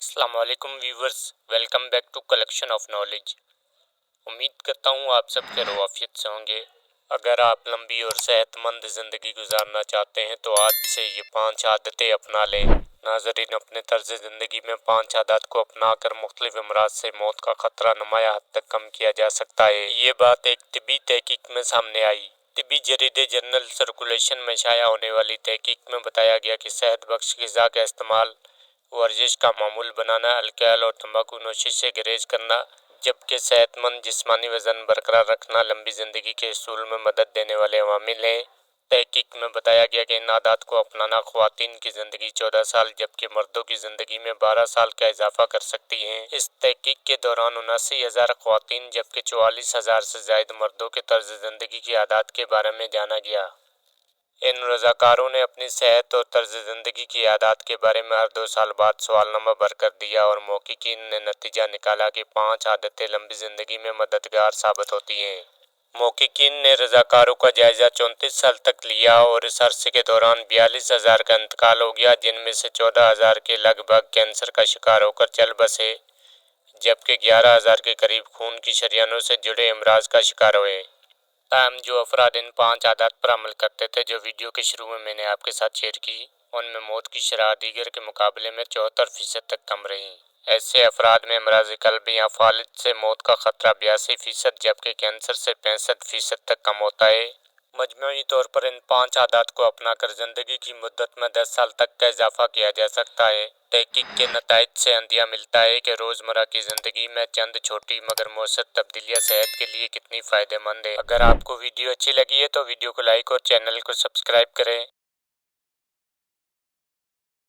अस्सलाम वालेकुम viewers, welcome back to collection of knowledge. उम्मीद करता हूँ आप सब खैरियत से होंगे। अगर आप लंबी और सेहतमंद ज़िंदगी गुजारना चाहते हैं तो आज से ये 5 आदतें अपना लें। नाज़रीन, अपने तर्ज ज़िंदगी में 5 आदत को अपना कर मुख्तलिफ अमराज से मौत का ख़तरा नुमाया हद तक कम किया जा सकता है। ये बात एक तिबी तहकीक में सामने आई। तिबी जरीदे जर्नल सर्कुलेशन में शाया होने वाली तहकीक में बताया गया कि सेहत बख्श ग़िज़ा का इस्तेमाल, वर्जिश का मामूल बनाना, अल्कोहल और तंबाकू नोशी से गुरेज करना, जबकि सेहतमंद जिस्मानी वजन बरकरार रखना लंबी ज़िंदगी के असूल में मदद देने वाले अवामिल हैं। तहकीक में बताया गया कि इन आदत को अपनाना ख़वातीन की ज़िंदगी 14 साल जबकि मर्दों की ज़िंदगी में 12 साल का इजाफा कर सकती हैं। इस तहकीक के दौरान 79,000 ख़वातीन जबकि 44,000 से ज़ायद मर्दों के तर्ज ज़िंदगी की आदत के बारे में जाना गया। इन रज़ाकारों ने अपनी सेहत और तर्ज ज़िंदगी की आदत के बारे में हर 2 साल बाद सवालनामा भर कर दिया और मोहक़्क़ीन ने नतीजा निकाला कि 5 आदतें लंबी ज़िंदगी में मददगार साबित होती हैं। मोहक़्क़ीन ने रज़ाकारों का जायज़ा 34 साल तक लिया और इस अरसे के दौरान 42,000 का इंतकाल हो गया, जिनमें से 14,000 के लगभग कैंसर का शिकार होकर चल बसे, जबकि 11,000 के करीब खून की शरीयानों से जुड़े अमराज का शिकार हुए। ताहम जो अफराद इन 5 आदत पर अमल करते थे जो वीडियो के शुरू में मैंने आपके साथ शेयर की, उनमें मौत की शरह दीगर के मुकाबले में 74% तक कम रही। ऐसे अफराद में अमराज क़ल्ब या फालिज से मौत का ख़तरा 82%, जबकि कैंसर से 65% तक कम होता है। मजमूई तौर पर इन 5 आदत को अपना कर ज़िंदगी की मुद्दत में 10 साल तक का इजाफा किया जा सकता है। तहकीक के नताइज से अंदिया मिलता है कि रोज़मर्रा की ज़िंदगी में चंद छोटी मगर मौसर तब्दीलियाँ सेहत के लिए कितनी फ़ायदेमंद है। अगर आपको वीडियो अच्छी लगी है तो वीडियो को लाइक और चैनल को सब्सक्राइब करें।